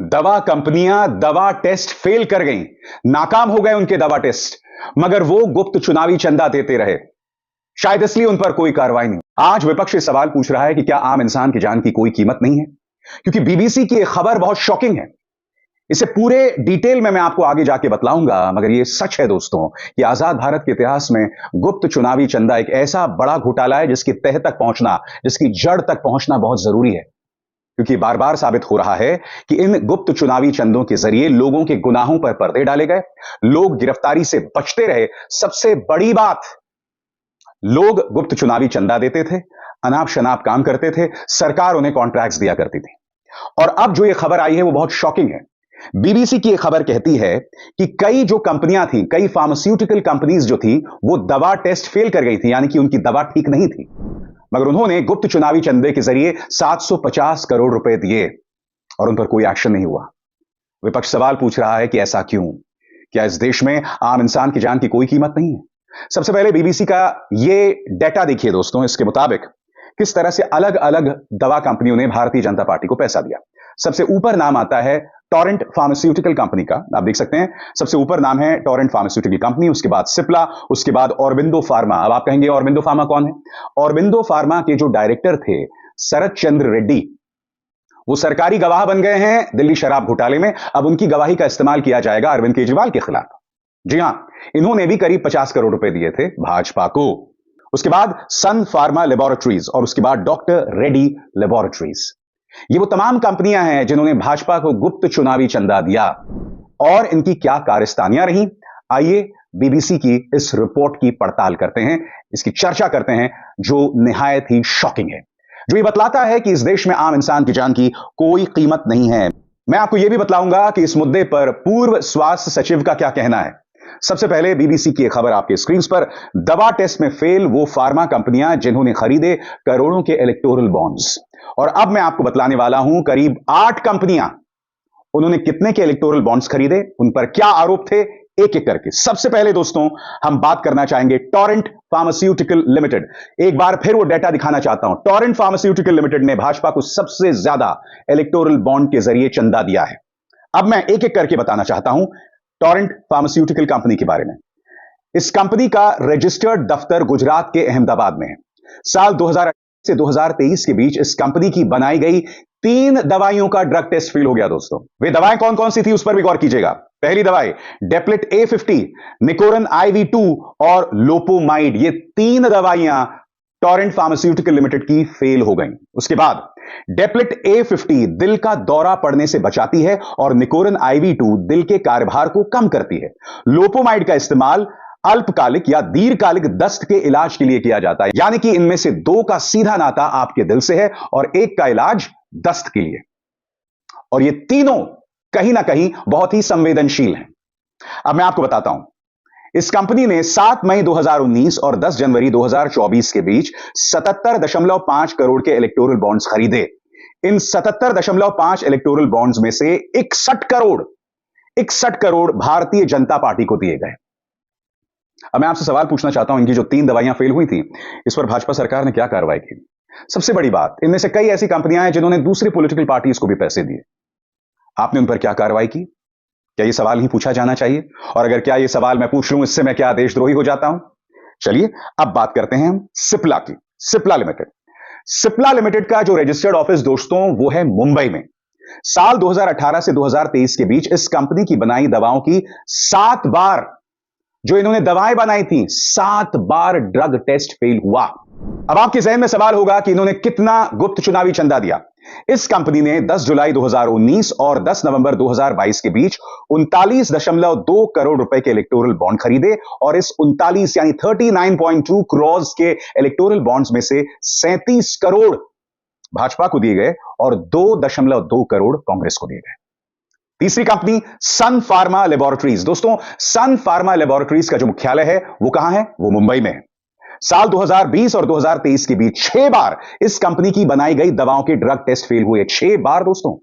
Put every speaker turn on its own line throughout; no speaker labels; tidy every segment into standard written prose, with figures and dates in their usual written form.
दवा कंपनियां दवा टेस्ट फेल कर गईं, नाकाम हो गए उनके दवा टेस्ट, मगर वो गुप्त चुनावी चंदा देते रहे। शायद इसलिए उन पर कोई कार्रवाई नहीं। आज विपक्ष ये सवाल पूछ रहा है कि क्या आम इंसान की जान की कोई कीमत नहीं है? क्योंकि बीबीसी की एक खबर बहुत शॉकिंग है। इसे पूरे डिटेल में मैं आपको आगे जाके बतलाऊंगा, मगर ये सच है दोस्तों कि आजाद भारत के इतिहास में गुप्त चुनावी चंदा एक ऐसा बड़ा घोटाला है जिसकी तह तक पहुंचना, जिसकी जड़ तक पहुंचना बहुत जरूरी है। क्योंकि बार बार साबित हो रहा है कि इन गुप्त चुनावी चंदों के जरिए लोगों के गुनाहों पर पर्दे डाले गए, लोग गिरफ्तारी से बचते रहे। सबसे बड़ी बात, लोग गुप्त चुनावी चंदा देते थे, अनाप शनाप काम करते थे, सरकार उन्हें कॉन्ट्रैक्ट्स दिया करती थी। और अब जो ये खबर आई है वो बहुत शॉकिंग है। बीबीसी की यह खबर कहती है कि कई जो कंपनियां थी, कई फार्मास्यूटिकल कंपनीज जो थी, वो दवा टेस्ट फेल कर गई थी, यानी कि उनकी दवा ठीक नहीं थी, मगर उन्होंने गुप्त चुनावी चंदे के जरिए 750 करोड़ रुपए दिए और उन पर कोई एक्शन नहीं हुआ। विपक्ष सवाल पूछ रहा है कि ऐसा क्यों? क्या इस देश में आम इंसान की जान की कोई कीमत नहीं है? सबसे पहले बीबीसी का ये डेटा देखिए दोस्तों। इसके मुताबिक किस तरह से अलग अलग दवा कंपनियों ने भारतीय जनता पार्टी को पैसा दिया। सबसे ऊपर नाम आता है टोरेंट फार्मास्यूटिकल कंपनी का, आप देख सकते हैं सबसे ऊपर नाम है टोरेंट फार्मास्यूटिकल कंपनी, उसके बाद सिप्ला, उसके बाद ऑरबिंदो फार्मा। अब आप कहेंगे ऑरबिंदो फार्मा कौन है? ऑरबिंदो फार्मा के जो डायरेक्टर थे शरद चंद्र रेड्डी, वो सरकारी गवाह बन गए हैं दिल्ली शराब घोटाले में। अब उनकी गवाही का इस्तेमाल किया जाएगा अरविंद केजरीवाल के खिलाफ। जी हां, इन्होंने भी करीब 50 करोड़ रुपए दिए थे भाजपा को। उसके बाद सन फार्मा लेबोरेटरीज और उसके बाद डॉक्टर रेड्डी लेबोरेटरीज। ये वो तमाम कंपनियां हैं जिन्होंने भाजपा को गुप्त चुनावी चंदा दिया। और इनकी क्या कारस्तानियां रही, आइए बीबीसी की इस रिपोर्ट की पड़ताल करते हैं, इसकी चर्चा करते हैं, जो निहायत ही शॉकिंग है, जो ये बतलाता है कि इस देश में आम इंसान की जान की कोई कीमत नहीं है। मैं आपको यह भी बतलाऊंगा कि इस मुद्दे पर पूर्व स्वास्थ्य सचिव का क्या कहना है। सबसे पहले बीबीसी की खबर आपके स्क्रीन पर। दवा टेस्ट में फेल वो फार्मा कंपनियां जिन्होंने खरीदे करोड़ों के इलेक्टोरल बॉन्ड्स। और अब मैं आपको बतलाने वाला हूं करीब 8 कंपनियां, उन्होंने कितने के इलेक्टोरल बॉन्ड्स खरीदे, उन पर क्या आरोप थे, एक एक करके। सबसे पहले दोस्तों हम बात करना चाहेंगे टोरेंट फार्मास्यूटिकल लिमिटेड। एक बार फिर वो डेटा दिखाना चाहता हूं। टोरेंट फार्मास्यूटिकल लिमिटेड ने भाजपा को सबसे ज्यादा इलेक्टोरल बॉन्ड के जरिए चंदा दिया है। अब मैं एक एक करके बताना चाहता हूं टोरेंट फार्मास्यूटिकल कंपनी के बारे में। इस कंपनी का रजिस्टर्ड दफ्तर गुजरात के अहमदाबाद में है। साल 2018 से 2023 के बीच इस कंपनी की बनाई गई 3 दवाइयों का ड्रग टेस्ट फेल हो गया दोस्तों। वे दवाएं कौन कौन सी थी उस पर भी गौर कीजिएगा। पहली दवाई डेप्लिट A50, निकोरन IV2 और लोपोमाइड। ये 3 दवाइयां टोरेंट फार्मास्यूटिकल लिमिटेड की फेल हो गई। उसके बाद डेप्लिट A50 दिल का दौरा पड़ने से बचाती है और निकोरन IV2 दिल के कार्यभार को कम करती है। लोपोमाइड का इस्तेमाल अल्पकालिक या दीर्घकालिक दस्त के इलाज के लिए किया जाता है, यानी कि इनमें से 2 का सीधा नाता आपके दिल से है और 1 का इलाज दस्त के लिए। और ये तीनों कहीं ना कहीं बहुत ही संवेदनशील हैं। अब मैं आपको बताता हूं, इस कंपनी ने 7 मई 2019 और 10 जनवरी 2024 के बीच 77.5 करोड़ के इलेक्टोरल बॉन्ड्स खरीदे। इन 77.5 इलेक्टोरल बॉन्ड्स में से 61 करोड़ भारतीय जनता पार्टी को दिए गए। अब मैं आपसे सवाल पूछना चाहता हूं, इनकी जो 3 दवाइयां फेल हुई थी, इस पर भाजपा सरकार ने क्या कार्रवाई की? सबसे बड़ी बात, इनमें से कई ऐसी कंपनियां हैं जिन्होंने दूसरी पॉलिटिकल पार्टीज को भी पैसे दिए। आपने उन पर क्या कार्रवाई की? क्या यह सवाल ही पूछा जाना चाहिए? और अगर क्या यह सवाल मैं पूछ लूं, इससे मैं क्या देशद्रोही हो जाता हूं? चलिए अब बात करते हैं हम सिप्ला की। सिप्ला लिमिटेड। सिप्ला लिमिटेड का जो रजिस्टर्ड ऑफिस दोस्तों वो है मुंबई में। साल 2018 से 2023 के बीच इस कंपनी की बनाई दवाओं की 7 बार, जो इन्होंने दवाएं बनाई थी, 7 बार ड्रग टेस्ट फेल हुआ। अब आपके जहन में सवाल होगा कि इन्होंने कितना गुप्त चुनावी चंदा दिया। इस कंपनी ने 10 जुलाई 2019 और 10 नवंबर 2022 के बीच 39.2 करोड़ रुपए के इलेक्टोरल बॉन्ड खरीदे और इस 39 यानी 39.2 करोड़ के इलेक्टोरल बॉन्ड्स में से 37 करोड़ भाजपा को दिए गए और 2.2 करोड़ कांग्रेस को दिए गए। तीसरी कंपनी सन फार्मा लेबोरेटरीज। दोस्तों सन फार्मा लेबोरेटरीज का जो मुख्यालय है वो कहां है? वो मुंबई में है। साल 2020 और 2023 के बीच 6 बार इस कंपनी की बनाई गई दवाओं के ड्रग टेस्ट फेल हुए। 6 बार दोस्तों,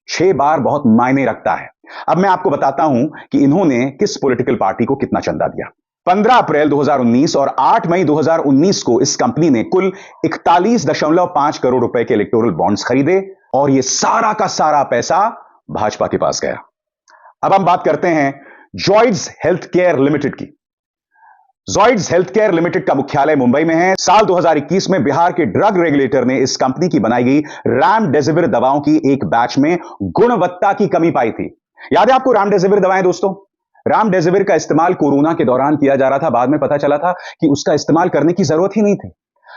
6 बार बहुत मायने रखता है। अब मैं आपको बताता हूं कि इन्होंने किस पॉलिटिकल पार्टी को कितना चंदा दिया। 15 अप्रैल 2019 और 8 मई 2019 को इस कंपनी ने कुल 41.5 करोड़ रुपए के इलेक्टोरल बॉन्ड्स खरीदे और यह सारा का सारा पैसा भाजपा के पास गया। अब हम बात करते हैं जॉइड्स हेल्थ केयर लिमिटेड की। जॉइड्स हेल्थ केयर लिमिटेड का मुख्यालय मुंबई में है। साल 2021 में बिहार के ड्रग रेगुलेटर ने इस कंपनी की बनाई गई रेमडेसिविर दवाओं की एक बैच में गुणवत्ता की कमी पाई थी। याद है आपको रेमडेसिविर दवाएं दोस्तों? रेमडेसिविर का इस्तेमाल कोरोना के दौरान किया जा रहा था। बाद में पता चला था कि उसका इस्तेमाल करने की जरूरत ही नहीं थी।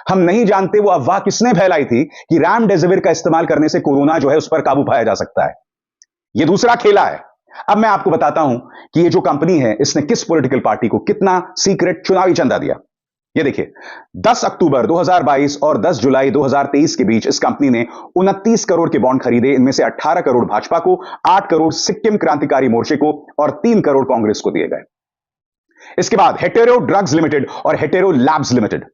हम नहीं जानते वो अफवाह किसने फैलाई थी कि रेमडेसिविर का इस्तेमाल करने से कोरोना जो है उस पर काबू पाया जा सकता है। यह दूसरा खेला है। अब मैं आपको बताता हूं कि ये जो कंपनी है इसने किस पॉलिटिकल पार्टी को कितना सीक्रेट चुनावी चंदा दिया। ये देखिए, 10 अक्टूबर 2022 और 10 जुलाई 2023 के बीच इस कंपनी ने 29 करोड़ के बॉन्ड खरीदे। इनमें से 18 करोड़ भाजपा को, 8 करोड़ सिक्किम क्रांतिकारी मोर्चे को और 3 करोड़ कांग्रेस को दिए गए। इसके बाद हेटेरो ड्रग्स लिमिटेड और हेटेरो लैब्स लिमिटेड,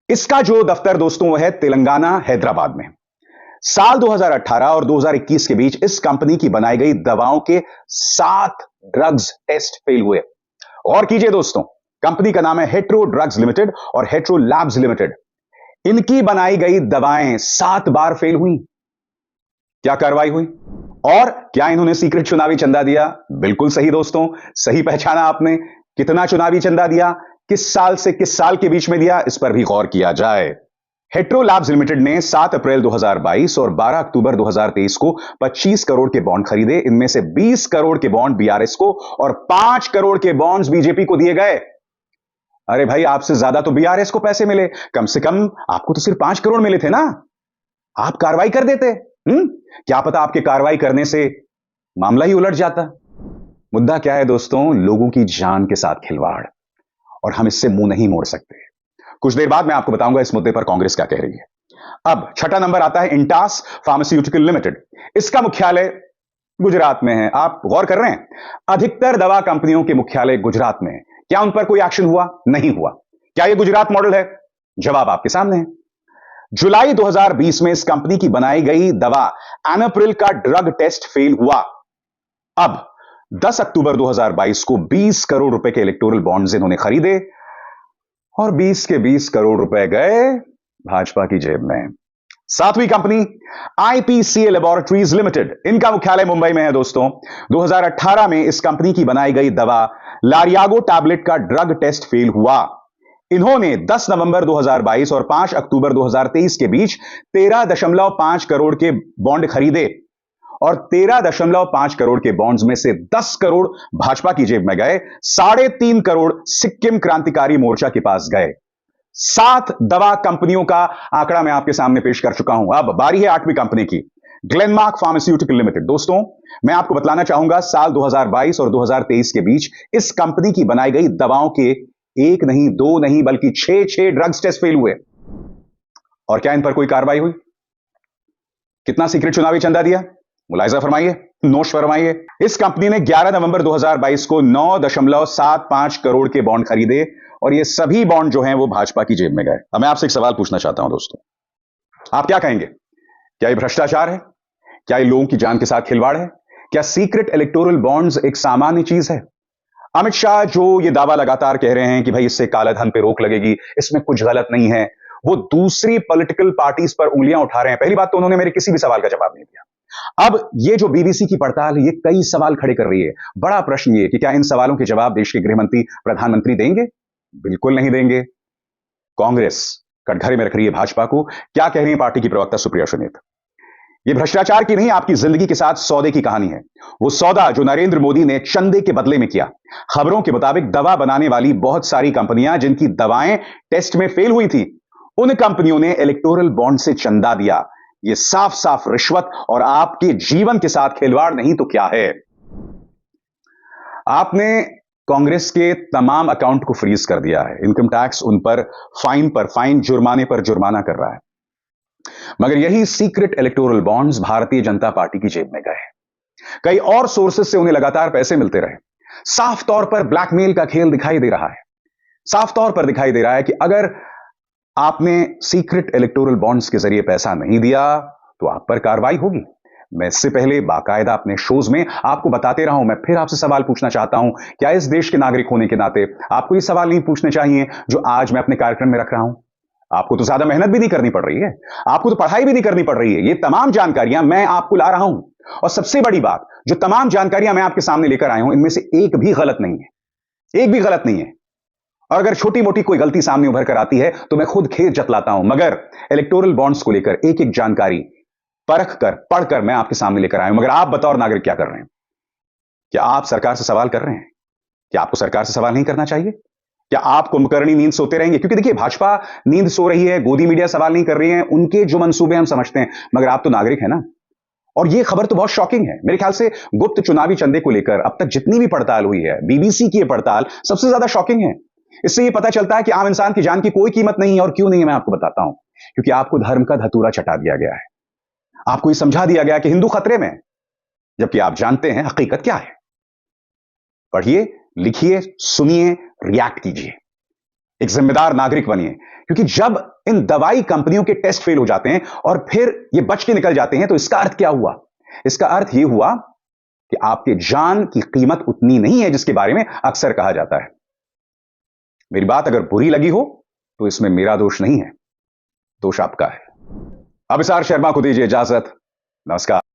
इसका जो दफ्तर दोस्तों वह है तेलंगाना हैदराबाद में। साल 2018 और 2021 के बीच इस कंपनी की बनाई गई दवाओं के 7 ड्रग्स टेस्ट फेल हुए। और कीजिए दोस्तों, कंपनी का नाम है हेटेरो ड्रग्स लिमिटेड और हेटेरो लैब्स लिमिटेड। इनकी बनाई गई दवाएं 7 बार फेल हुई। क्या कार्रवाई हुई और क्या इन्होंने सीक्रेट चुनावी चंदा दिया? बिल्कुल सही दोस्तों, सही पहचाना आपने। कितना चुनावी चंदा दिया, किस साल से किस साल के बीच में दिया, इस पर भी गौर किया जाए। हेटेरो लैब्स लिमिटेड ने 7 अप्रैल 2022 और 12 अक्टूबर 2023 को 25 करोड़ के बॉन्ड खरीदे। इनमें से 20 करोड़ के बॉन्ड बीआरएस को और 5 करोड़ के बॉन्ड्स बीजेपी को दिए गए। अरे भाई, आपसे ज्यादा तो बीआरएस को पैसे मिले, कम से कम आपको तो सिर्फ 5 करोड़ मिले थे ना। आप कार्रवाई कर देते। क्या पता आपके कार्रवाई करने से मामला ही उलट जाता। मुद्दा क्या है दोस्तों? लोगों की जान के साथ खिलवाड़, और हम इससे मुंह नहीं मोड़ सकते। कुछ देर बाद मैं आपको बताऊंगा इस मुद्दे पर कांग्रेस क्या कह रही है। अब छठा नंबर आता है इंटास फार्मास्यूटिकल लिमिटेड। इसका मुख्यालय गुजरात में है। आप गौर कर रहे हैं, अधिकतर दवा कंपनियों के मुख्यालय गुजरात में है। क्या उन पर कोई एक्शन हुआ? नहीं हुआ। क्या यह गुजरात मॉडल है? जवाब आपके सामने है। जुलाई 2020 में इस कंपनी की बनाई गई दवा एनाप्रिल का ड्रग टेस्ट फेल हुआ। अब 10 अक्टूबर 2022 को 20 करोड़ रुपए के इलेक्टोरल बॉन्ड्स इन्होंने खरीदे और 20 के 20 करोड़ रुपए गए भाजपा की जेब में। सातवीं कंपनी आईपीसीए लैबोरेटरीज लिमिटेड, इनका मुख्यालय मुंबई में है दोस्तों। 2018 में इस कंपनी की बनाई गई दवा लारियागो टैबलेट का ड्रग टेस्ट फेल हुआ। इन्होंने 10 नवंबर 2022 और 5 अक्टूबर 2023 के बीच 13.5 करोड़ के बॉन्ड खरीदे और 13.5 करोड़ के बॉन्ड्स में से 10 करोड़ भाजपा की जेब में गए, 3.5 करोड़ सिक्किम क्रांतिकारी मोर्चा के पास गए। 7 दवा कंपनियों का आंकड़ा मैं आपके सामने पेश कर चुका हूं। अब बारी है 8वीं कंपनी की, ग्लेनमार्क फार्मास्यूटिकल लिमिटेड। दोस्तों, मैं आपको बतलाना चाहूंगा, साल 2022 और 2023 के बीच इस कंपनी की बनाई गई दवाओं के 1 नहीं 2 नहीं बल्कि 6 ड्रग्स टेस्ट फेल हुए। और क्या इन पर कोई कार्रवाई हुई? कितना सीक्रेट चुनावी चंदा दिया? मुलाहिजा फरमाइए, नोश फरमाइए। इस कंपनी ने 11 नवंबर 2022 को 9.75 करोड़ के बॉन्ड खरीदे और ये सभी बॉन्ड जो हैं वो भाजपा की जेब में गए। अब मैं आपसे एक सवाल पूछना चाहता हूं दोस्तों, आप क्या कहेंगे? क्या ये भ्रष्टाचार है? क्या ये लोगों की जान के साथ खिलवाड़ है? क्या सीक्रेट इलेक्टोरल बॉन्ड्स एक सामान्य चीज है? अमित शाह जो ये दावा लगातार कह रहे हैं कि भाई इससे कालाधन पे रोक लगेगी, इसमें कुछ गलत नहीं है, वो दूसरी पॉलिटिकल पार्टीज पर उंगलियां उठा रहे हैं। पहली बात तो उन्होंने मेरे किसी भी सवाल का जवाब नहीं दिया। अब ये जो बीबीसी की पड़ताल है, ये कई सवाल खड़े कर रही है। बड़ा प्रश्न ये कि क्या इन सवालों के जवाब देश के गृह मंत्री, प्रधानमंत्री देंगे? बिल्कुल नहीं देंगे। कांग्रेस कटघरे में रख रही है भाजपा को। क्या कह रही है पार्टी की प्रवक्ता सुप्रिया सुनीत? ये भ्रष्टाचार की नहीं, आपकी जिंदगी के साथ सौदे की कहानी है। वो सौदा जो नरेंद्र मोदी ने चंदे के बदले में किया। खबरों के मुताबिक दवा बनाने वाली बहुत सारी कंपनियां जिनकी दवाएं टेस्ट में फेल हुई थी, उन कंपनियों ने इलेक्टोरल बॉन्ड से चंदा दिया। ये साफ साफ रिश्वत और आपके जीवन के साथ खिलवाड़ नहीं तो क्या है? आपने कांग्रेस के तमाम अकाउंट को फ्रीज कर दिया है। इनकम टैक्स उन पर फाइन, जुर्माने पर जुर्माना कर रहा है। मगर यही secret electoral bonds Bharatiya Janata party की जेब में गए। कई और सोर्सेस से उन्हें लगातार पैसे मिलते रहे। साफ तौर पर ब्लैकमेल का खेल दिखाई दे रहा है। साफ तौर पर दिखाई दे रहा है कि अगर आपने सीक्रेट इलेक्टोरल बॉन्ड्स के जरिए पैसा नहीं दिया तो आप पर कार्रवाई होगी। मैं इससे पहले बाकायदा अपने शोज में आपको बताते रहा हूं। मैं फिर आपसे सवाल पूछना चाहता हूं, क्या इस देश के नागरिक होने के नाते आपको ये सवाल नहीं पूछने चाहिए जो आज मैं अपने कार्यक्रम में रख रहा हूं? आपको तो ज्यादा मेहनत भी नहीं करनी पड़ रही है, आपको तो पढ़ाई भी नहीं करनी पड़ रही है। ये तमाम जानकारियां मैं आपको ला रहा हूं और सबसे बड़ी बात, जो तमाम जानकारियां मैं आपके सामने लेकर आया हूं, इनमें से एक भी गलत नहीं है, एक भी गलत नहीं है। और अगर छोटी मोटी कोई गलती सामने उभर कर आती है तो मैं खुद खेद जतलाता हूं, मगर इलेक्टोरल बॉन्ड्स को लेकर एक एक जानकारी परख कर, पढ़कर मैं आपके सामने लेकर आया हूं। मगर आप बतौर नागरिक क्या कर रहे हैं? क्या आप सरकार से सवाल कर रहे हैं? क्या आपको सरकार से सवाल नहीं करना चाहिए? क्या आप कुंभकर्णी नींद सोते रहेंगे? क्योंकि देखिए, भाजपा नींद सो रही है, गोदी मीडिया सवाल नहीं कर रही है, उनके जो मंसूबे हम समझते हैं, मगर आप तो नागरिक है ना। और यह खबर तो बहुत शॉकिंग है। मेरे ख्याल से गुप्त चुनावी चंदे को लेकर अब तक जितनी भी पड़ताल हुई है, बीबीसी की यह पड़ताल सबसे ज्यादा शॉकिंग है। इससे यह पता चलता है कि आम इंसान की जान की कोई कीमत नहीं है। और क्यों नहीं है, मैं आपको बताता हूं। क्योंकि आपको धर्म का धतूरा चटा दिया गया है, आपको यह समझा दिया गया कि हिंदू खतरे में, जबकि आप जानते हैं हकीकत क्या है। पढ़िए, लिखिए, सुनिए, रिएक्ट कीजिए, एक जिम्मेदार नागरिक बनिए। क्योंकि जब इन दवाई कंपनियों के टेस्ट फेल हो जाते हैं और फिर ये बच के निकल जाते हैं, तो इसका अर्थ क्या हुआ? इसका अर्थ यह हुआ कि आपके जान की कीमत उतनी नहीं है जिसके बारे में अक्सर कहा जाता है। मेरी बात अगर बुरी लगी हो तो इसमें मेरा दोष नहीं है, दोष आपका है। अभिसार शर्मा को दीजिए इजाजत। नमस्कार।